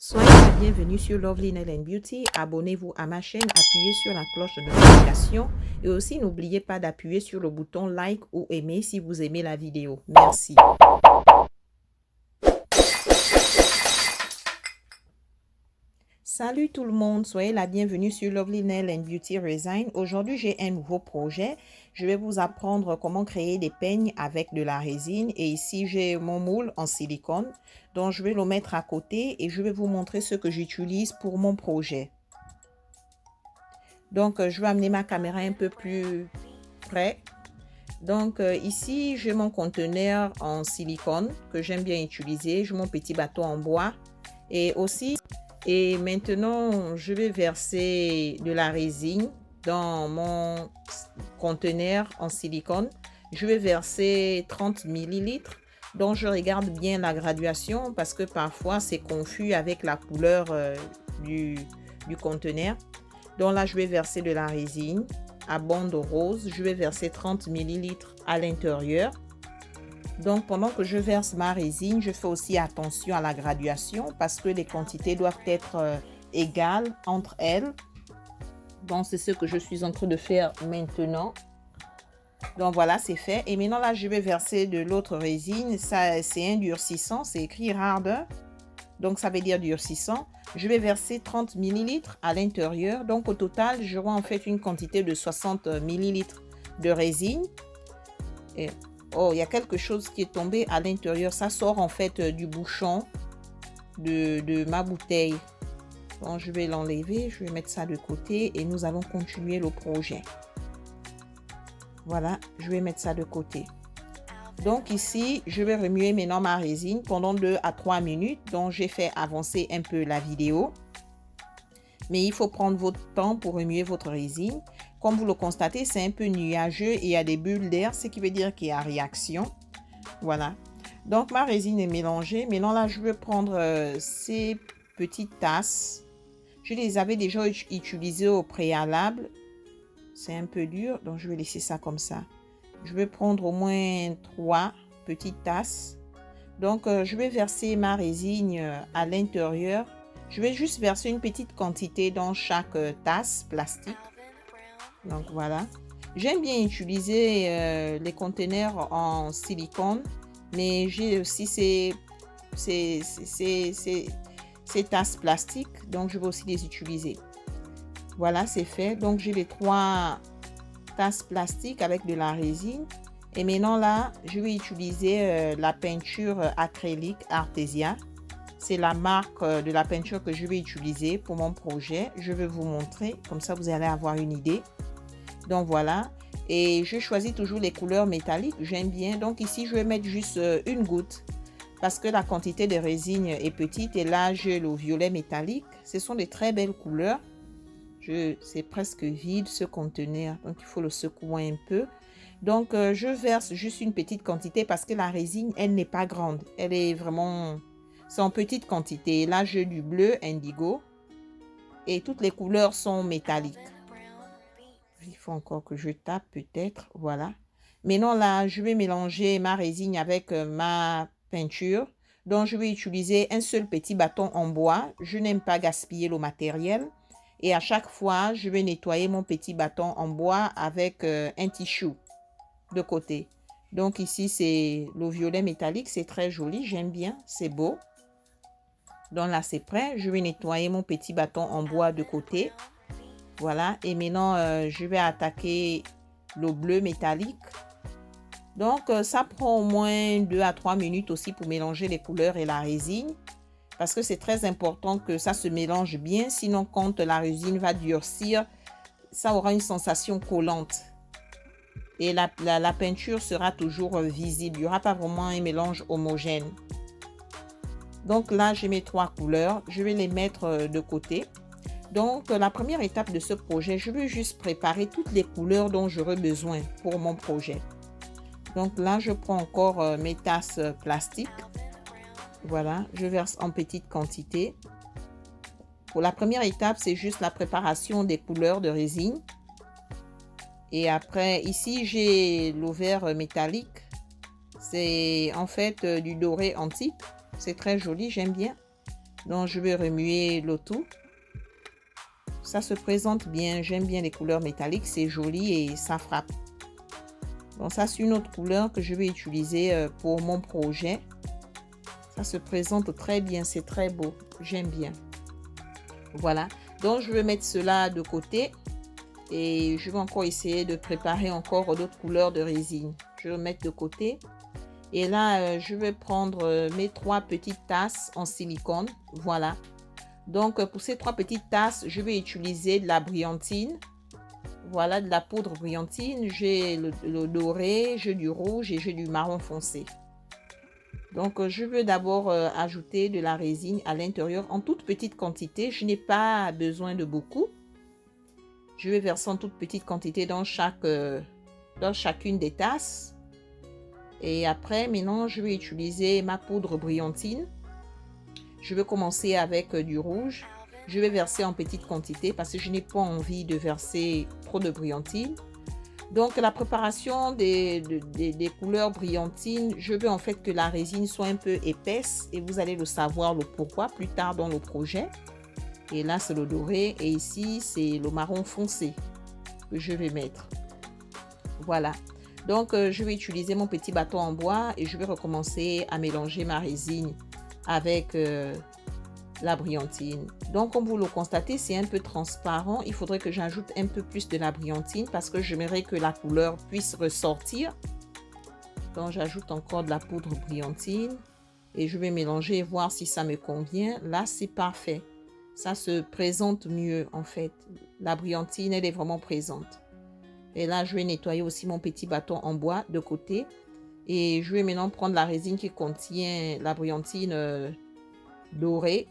Soyez la bienvenue sur Lovely Nail and Beauty. Abonnez-vous à ma chaîne, appuyez sur la cloche de notification et aussi n'oubliez pas d'appuyer sur le bouton like ou aimer si vous aimez la vidéo. Merci. Salut tout le monde, soyez la bienvenue sur Lovely Nail and Beauty Resign. Aujourd'hui, j'ai un nouveau projet. Je vais vous apprendre comment créer des peignes avec de la résine. Et ici, j'ai mon moule en silicone. Donc, je vais le mettre à côté et je vais vous montrer ce que j'utilise pour mon projet. Donc, je vais amener ma caméra un peu plus près. Donc, ici, j'ai mon conteneur en silicone que j'aime bien utiliser. J'ai mon petit bâton en bois et aussi... Et maintenant, je vais verser de la résine dans mon conteneur en silicone. Je vais verser 30 ml. Donc, je regarde bien la graduation parce que parfois, c'est confus avec la couleur du conteneur. Donc là, je vais verser de la résine à bande rose. Je vais verser 30 ml à l'intérieur. Donc, pendant que je verse ma résine, je fais aussi attention à la graduation parce que les quantités doivent être égales entre elles. Donc, c'est ce que je suis en train de faire maintenant. Donc, voilà, c'est fait. Et maintenant, là, je vais verser de l'autre résine. Ça, c'est un durcissant. C'est écrit harder. Donc, ça veut dire durcissant. Je vais verser 30 ml à l'intérieur. Donc, au total, j'aurai en fait une quantité de 60 ml de résine. Et oh, il y a quelque chose qui est tombé à l'intérieur. Ça sort en fait du bouchon de ma bouteille. Donc, je vais l'enlever. Je vais mettre ça de côté et nous allons continuer le projet. Voilà, je vais mettre ça de côté. Donc ici, je vais remuer maintenant ma résine pendant 2 à 3 minutes. Donc, j'ai fait avancer un peu la vidéo. Mais il faut prendre votre temps pour remuer votre résine. Comme vous le constatez, c'est un peu nuageux et il y a des bulles d'air, ce qui veut dire qu'il y a réaction. Voilà. Donc, ma résine est mélangée. Maintenant, là, je vais prendre ces petites tasses. Je les avais déjà utilisées au préalable. C'est un peu dur, donc je vais laisser ça comme ça. Je vais prendre au moins 3 petites tasses. Donc, je vais verser ma résine à l'intérieur. Je vais juste verser une petite quantité dans chaque tasse plastique. Donc, voilà. J'aime bien utiliser les conteneurs en silicone, mais j'ai aussi ces tasses plastiques, donc je vais aussi les utiliser. Voilà, c'est fait. Donc, j'ai les 3 tasses plastiques avec de la résine. Et maintenant, là, je vais utiliser la peinture acrylique Artesia. C'est la marque de la peinture que je vais utiliser pour mon projet. Je vais vous montrer, comme ça, vous allez avoir une idée. Donc, voilà. Et je choisis toujours les couleurs métalliques. J'aime bien. Donc, ici, je vais mettre juste une goutte parce que la quantité de résine est petite. Et là, j'ai le violet métallique. Ce sont de très belles couleurs. C'est presque vide ce conteneur, donc il faut le secouer un peu. Donc, je verse juste une petite quantité parce que la résine, elle n'est pas grande. Elle est vraiment... C'est en petite quantité. Là, j'ai du bleu indigo et toutes les couleurs sont métalliques. Il faut encore que je tape peut-être. Voilà. Maintenant, là, je vais mélanger ma résine avec ma peinture. Donc, je vais utiliser un seul petit bâton en bois. Je n'aime pas gaspiller le matériel. Et à chaque fois, je vais nettoyer mon petit bâton en bois avec un tissu de côté. Donc ici, c'est le violet métallique. C'est très joli. J'aime bien. C'est beau. Donc là, c'est prêt. Je vais nettoyer mon petit bâton en bois de côté. Voilà. Et maintenant, je vais attaquer le bleu métallique. Donc, ça prend au moins 2 à 3 minutes aussi pour mélanger les couleurs et la résine. Parce que c'est très important que ça se mélange bien. Sinon, quand la résine va durcir, ça aura une sensation collante. Et la peinture sera toujours visible. Il n'y aura pas vraiment un mélange homogène. Donc là, j'ai mes 3 couleurs. Je vais les mettre de côté. Donc, la première étape de ce projet, je vais juste préparer toutes les couleurs dont j'aurai besoin pour mon projet. Donc là, je prends encore mes tasses plastiques. Voilà, je verse en petite quantité. Pour la première étape, c'est juste la préparation des couleurs de résine. Et après, ici, j'ai le verre métallique. C'est en fait du doré antique. C'est très joli, j'aime bien. Donc, je vais remuer le tout. Ça se présente bien. J'aime bien les couleurs métalliques. C'est joli et ça frappe. Donc, ça, c'est une autre couleur que je vais utiliser pour mon projet. Ça se présente très bien. C'est très beau. J'aime bien. Voilà. Donc, je vais mettre cela de côté. Et je vais encore essayer de préparer encore d'autres couleurs de résine. Je vais mettre de côté. Et là, je vais prendre mes 3 petites tasses en silicone. Voilà. Donc, pour ces 3 petites tasses, je vais utiliser de la brillantine. Voilà, de la poudre brillantine. J'ai le doré, j'ai du rouge et j'ai du marron foncé. Donc, je veux d'abord ajouter de la résine à l'intérieur en toute petite quantité. Je n'ai pas besoin de beaucoup. Je vais verser en toute petite quantité dans chacune des tasses. Et après, maintenant, je vais utiliser ma poudre brillantine. Je vais commencer avec du rouge. Je vais verser en petite quantité parce que je n'ai pas envie de verser trop de brillantine. Donc, la préparation des couleurs brillantines, je veux en fait que la résine soit un peu épaisse et vous allez le savoir le pourquoi plus tard dans le projet. Et là, c'est le doré et ici, c'est le marron foncé que je vais mettre. Voilà. Donc, je vais utiliser mon petit bâton en bois et je vais recommencer à mélanger ma résine avec la brillantine. Donc, comme vous le constatez, c'est un peu transparent. Il faudrait que j'ajoute un peu plus de la brillantine parce que j'aimerais que la couleur puisse ressortir. Donc, j'ajoute encore de la poudre brillantine et je vais mélanger et voir si ça me convient. Là, c'est parfait. Ça se présente mieux en fait. La brillantine, elle est vraiment présente. Et là, je vais nettoyer aussi mon petit bâton en bois de côté. Et je vais maintenant prendre la résine qui contient la brillantine dorée.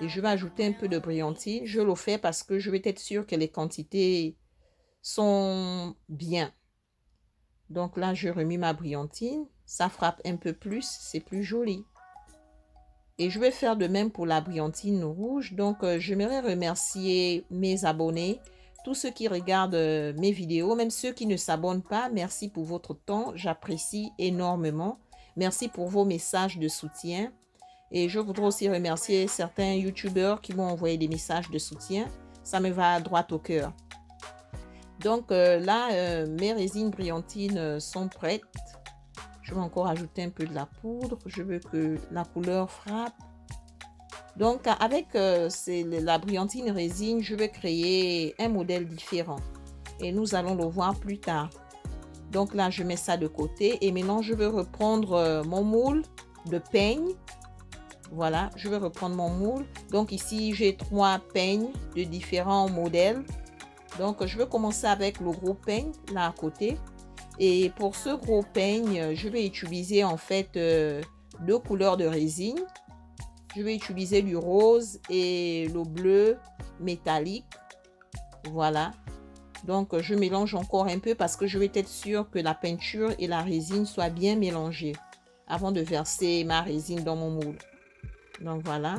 Et je vais ajouter un peu de brillantine. Je le fais parce que je vais être sûre que les quantités sont bien. Donc là, je remets ma brillantine. Ça frappe un peu plus, c'est plus joli. Et je vais faire de même pour la brillantine rouge. Donc, j'aimerais remercier mes abonnés, tous ceux qui regardent mes vidéos, même ceux qui ne s'abonnent pas. Merci pour votre temps, j'apprécie énormément. Merci pour vos messages de soutien. Et je voudrais aussi remercier certains youtubeurs qui m'ont envoyé des messages de soutien. Ça me va droit au cœur. Donc là, mes résines brillantines sont prêtes. Je vais encore ajouter un peu de la poudre. Je veux que la couleur frappe. Donc, avec la brillantine résine, je vais créer un modèle différent. Et nous allons le voir plus tard. Donc là, je mets ça de côté. Et maintenant, je vais reprendre mon moule de peigne. Voilà, je vais reprendre mon moule. Donc ici, j'ai 3 peignes de différents modèles. Donc, je vais commencer avec le gros peigne, là à côté. Et pour ce gros peigne, je vais utiliser en fait 2 couleurs de résine. Je vais utiliser du rose et le bleu métallique. Voilà. Donc, je mélange encore un peu parce que je vais être sûre que la peinture et la résine soient bien mélangées avant de verser ma résine dans mon moule. Donc, voilà.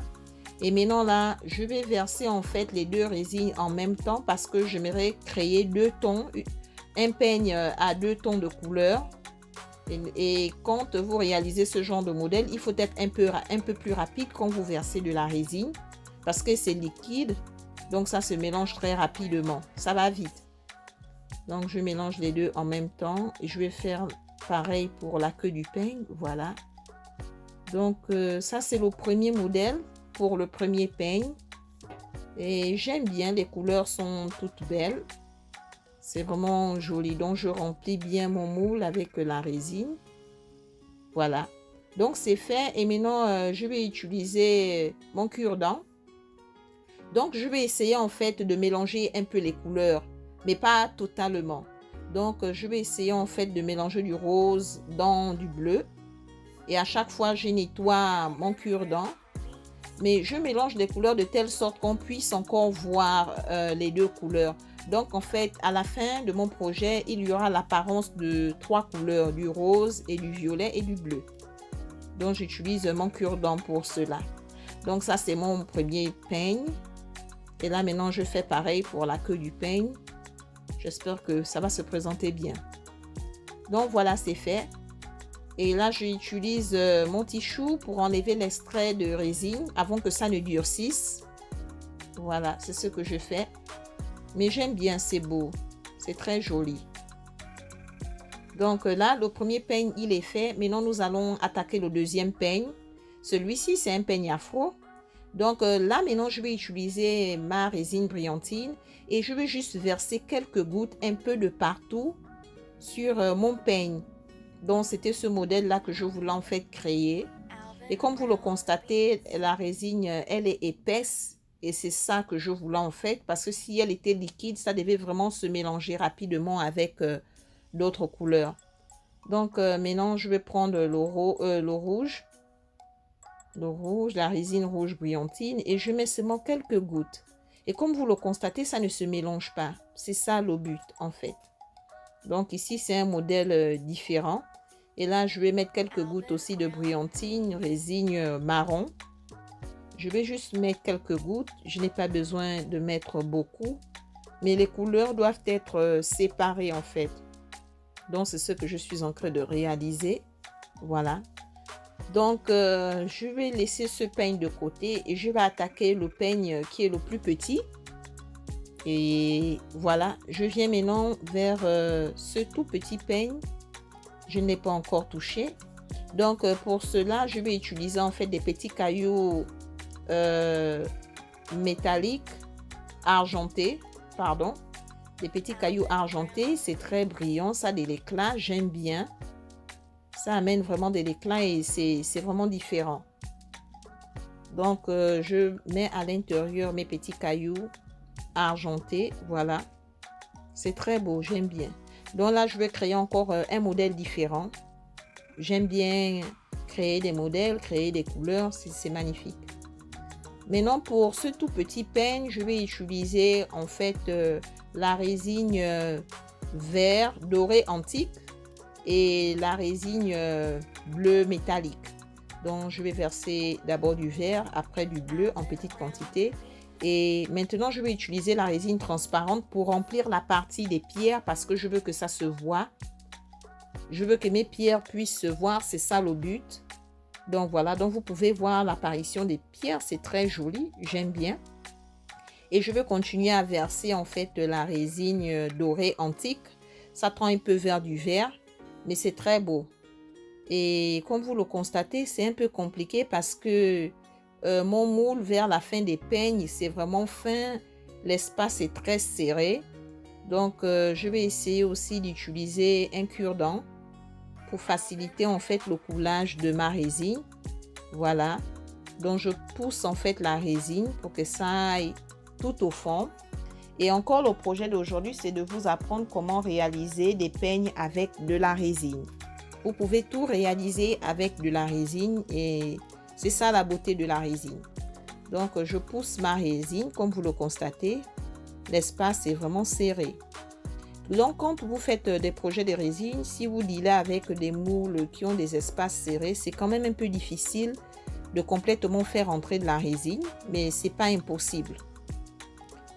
Et maintenant, là, je vais verser en fait les 2 résines en même temps parce que j'aimerais créer 2 tons. Un peigne à 2 tons de couleur. Et quand vous réalisez ce genre de modèle, il faut être un peu plus rapide quand vous versez de la résine parce que c'est liquide. Donc, ça se mélange très rapidement. Ça va vite. Donc, je mélange les 2 en même temps. Et je vais faire pareil pour la queue du peigne. Voilà. Donc, ça, c'est le premier modèle pour le premier peigne. Et j'aime bien. Les couleurs sont toutes belles. C'est vraiment joli. Donc, je remplis bien mon moule avec la résine. Voilà. Donc, c'est fait. Et maintenant, je vais utiliser mon cure-dent. Donc, je vais essayer en fait de mélanger un peu les couleurs, mais pas totalement. Donc, je vais essayer en fait de mélanger du rose dans du bleu. Et à chaque fois, je nettoie mon cure-dent. Mais je mélange les couleurs de telle sorte qu'on puisse encore voir les 2 couleurs. Donc, en fait, à la fin de mon projet, il y aura l'apparence de 3 couleurs, du rose et du violet et du bleu. Donc, j'utilise mon cure-dent pour cela. Donc, ça, c'est mon premier peigne. Et là, maintenant, je fais pareil pour la queue du peigne. J'espère que ça va se présenter bien. Donc, voilà, c'est fait. Et là, j'utilise mon tissou pour enlever l'extrait de résine avant que ça ne durcisse. Voilà, c'est ce que je fais. Mais j'aime bien, c'est beau. C'est très joli. Donc là, le premier peigne, il est fait. Maintenant, nous allons attaquer le deuxième peigne. Celui-ci, c'est un peigne afro. Donc là, maintenant, je vais utiliser ma résine brillantine et je vais juste verser quelques gouttes un peu de partout sur mon peigne. Donc, c'était ce modèle-là que je voulais en fait créer. Et comme vous le constatez, la résine, elle est épaisse et c'est ça que je voulais en fait parce que si elle était liquide, ça devait vraiment se mélanger rapidement avec d'autres couleurs. Donc, maintenant, je vais prendre le rouge. Le rouge, la résine rouge brillantine et je mets seulement quelques gouttes. Et comme vous le constatez, ça ne se mélange pas. C'est ça le but en fait. Donc ici, c'est un modèle différent. Et là, je vais mettre quelques gouttes aussi de brillantine, résine marron. Je vais juste mettre quelques gouttes. Je n'ai pas besoin de mettre beaucoup. Mais les couleurs doivent être séparées en fait. Donc c'est ce que je suis en train de réaliser. Voilà. Donc, je vais laisser ce peigne de côté et je vais attaquer le peigne qui est le plus petit. Et voilà, je viens maintenant vers ce tout petit peigne. Je ne l'ai pas encore touché. Donc, pour cela, je vais utiliser en fait des petits cailloux métalliques, argentés, pardon. Des petits cailloux argentés, c'est très brillant, ça a de l'éclat, j'aime bien. Ça amène vraiment de l'éclat et c'est vraiment différent. Donc, je mets à l'intérieur mes petits cailloux argentés. Voilà. C'est très beau, j'aime bien. Donc là, je vais créer encore un modèle différent. J'aime bien créer des modèles, créer des couleurs. C'est magnifique. Maintenant, pour ce tout petit peigne, je vais utiliser en fait la résine vert doré antique et la résine bleu métallique. Donc, je vais verser d'abord du vert, après du bleu en petite quantité. Et maintenant, je vais utiliser la résine transparente pour remplir la partie des pierres parce que je veux que ça se voit. Je veux que mes pierres puissent se voir, c'est ça le but. Donc, voilà. Donc, vous pouvez voir l'apparition des pierres, c'est très joli, j'aime bien. Et je vais continuer à verser en fait de la résine dorée antique. Ça tend un peu vers du vert. Mais c'est très beau. Et comme vous le constatez, c'est un peu compliqué parce que mon moule vers la fin des peignes, c'est vraiment fin. L'espace est très serré. Donc, je vais essayer aussi d'utiliser un cure-dent pour faciliter en fait le coulage de ma résine. Voilà. Donc, je pousse en fait la résine pour que ça aille tout au fond. Et encore, le projet d'aujourd'hui, c'est de vous apprendre comment réaliser des peignes avec de la résine. Vous pouvez tout réaliser avec de la résine et c'est ça la beauté de la résine. Donc, je pousse ma résine, comme vous le constatez. L'espace est vraiment serré. Donc, quand vous faites des projets de résine, si vous dealez avec des moules qui ont des espaces serrés, c'est quand même un peu difficile de complètement faire entrer de la résine, mais ce n'est pas impossible.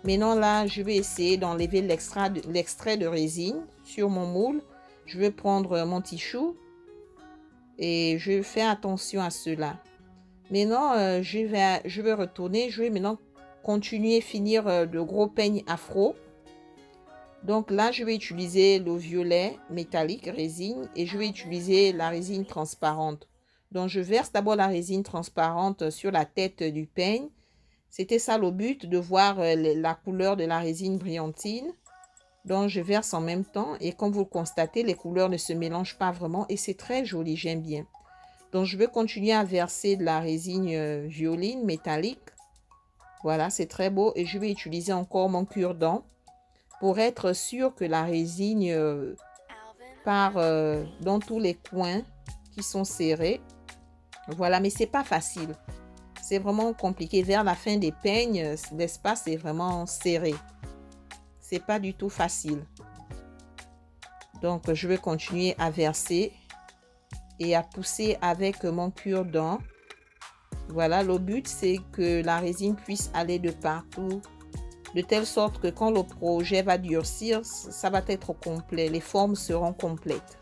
Maintenant, là, je vais essayer d'enlever l'extrait de résine sur mon moule. Je vais prendre mon tissou et je fais attention à cela. Maintenant, je vais retourner. Je vais maintenant continuer, finir de gros peignes afro. Donc là, je vais utiliser le violet métallique résine et je vais utiliser la résine transparente. Donc, je verse d'abord la résine transparente sur la tête du peigne. C'était ça le but, de voir la couleur de la résine brillantine. Donc, je verse en même temps et comme vous le constatez, les couleurs ne se mélangent pas vraiment et c'est très joli, j'aime bien. Donc, je vais continuer à verser de la résine violine métallique. Voilà, c'est très beau et je vais utiliser encore mon cure-dent pour être sûr que la résine part dans tous les coins qui sont serrés. Voilà, mais c'est pas facile. C'est vraiment compliqué. Vers la fin des peignes, l'espace est vraiment serré. C'est pas du tout facile. Donc, je vais continuer à verser et à pousser avec mon cure-dent. Voilà, le but, c'est que la résine puisse aller de partout, de telle sorte que quand le projet va durcir, ça va être complet. Les formes seront complètes.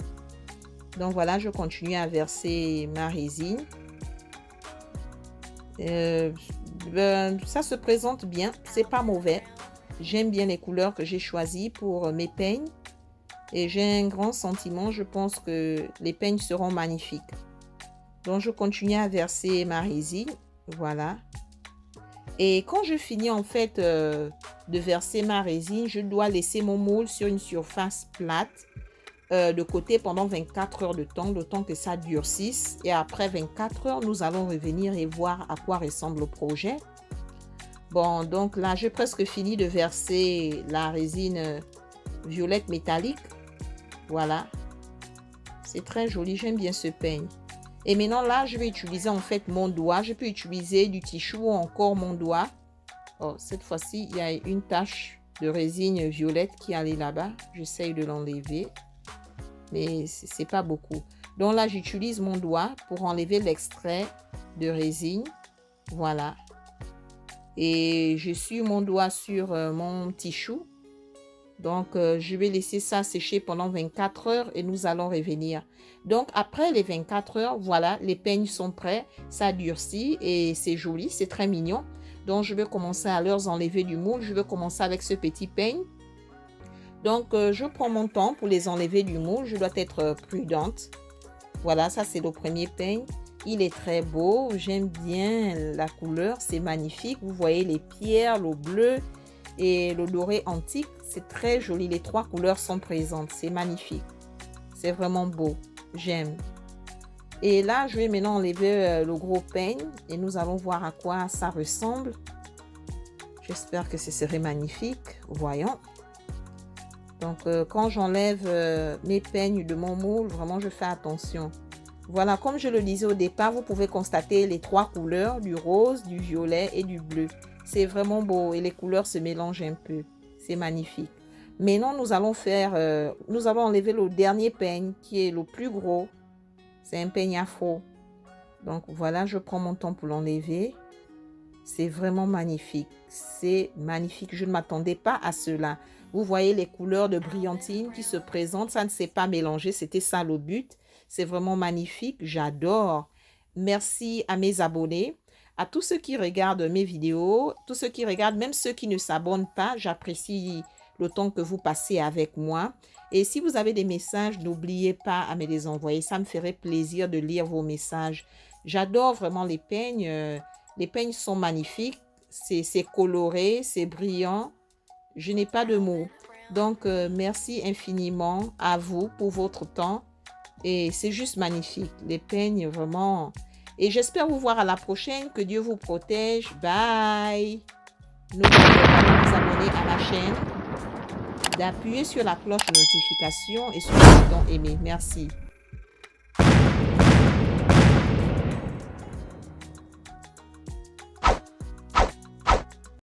Donc voilà, je continue à verser ma résine. Ça se présente bien, c'est pas mauvais. J'aime bien les couleurs que j'ai choisies pour mes peignes. Et j'ai un grand sentiment, je pense que les peignes seront magnifiques. Donc je continue à verser ma résine. Voilà. Et quand je finis en fait de verser ma résine, je dois laisser mon moule sur une surface plate de côté pendant 24 heures de temps, le temps que ça durcisse. Et après 24 heures, nous allons revenir et voir à quoi ressemble le projet. Bon, donc là, j'ai presque fini de verser la résine violette métallique. Voilà. C'est très joli, j'aime bien ce peigne. Et maintenant là, je vais utiliser en fait mon doigt. Je peux utiliser du tissu ou encore mon doigt. Oh, cette fois-ci, il y a une tache de résine violette qui est allée là-bas. J'essaye de l'enlever, mais c'est pas beaucoup. Donc là, j'utilise mon doigt pour enlever l'extrait de résine. Voilà. Et je suis mon doigt sur mon tissu. Donc, je vais laisser ça sécher pendant 24 heures et nous allons revenir. Donc, après les 24 heures, voilà, les peignes sont prêts. Ça durcit et c'est joli, c'est très mignon. Donc, je vais commencer à leur enlever du moule. Je vais commencer avec ce petit peigne. Donc, je prends mon temps pour les enlever du moule. Je dois être prudente. Voilà, ça c'est le premier peigne. Il est très beau. J'aime bien la couleur. C'est magnifique. Vous voyez les pierres, le bleu et le doré antique. C'est très joli. Les trois couleurs sont présentes. C'est magnifique. C'est vraiment beau. J'aime. Et là, je vais maintenant enlever le gros peigne et nous allons voir à quoi ça ressemble. J'espère que ce serait magnifique. Voyons. Donc, quand j'enlève mes peignes de mon moule, vraiment, je fais attention. Voilà, comme je le disais au départ, vous pouvez constater les trois couleurs, du rose, du violet et du bleu. C'est vraiment beau et les couleurs se mélangent un peu. C'est magnifique. Maintenant, nous allons enlever le dernier peigne qui est le plus gros. C'est un peigne afro. Donc, voilà, je prends mon temps pour l'enlever. C'est vraiment magnifique. C'est magnifique. Je ne m'attendais pas à cela. Vous voyez les couleurs de brillantine qui se présentent. Ça ne s'est pas mélangé. C'était ça le but. C'est vraiment magnifique. J'adore. Merci à mes abonnés, à tous ceux qui regardent mes vidéos, tous ceux qui regardent, même ceux qui ne s'abonnent pas. J'apprécie le temps que vous passez avec moi. Et si vous avez des messages, n'oubliez pas à me les envoyer. Ça me ferait plaisir de lire vos messages. J'adore vraiment les peignes. Les peignes sont magnifiques. C'est coloré, c'est brillant. Je n'ai pas de mots. Donc, merci infiniment à vous pour votre temps. Et c'est juste magnifique. Les peignes, vraiment. Et j'espère vous voir à la prochaine. Que Dieu vous protège. Bye. N'oubliez pas de vous abonner à ma chaîne, d'appuyer sur la cloche de notification et sur le bouton aimer. Merci.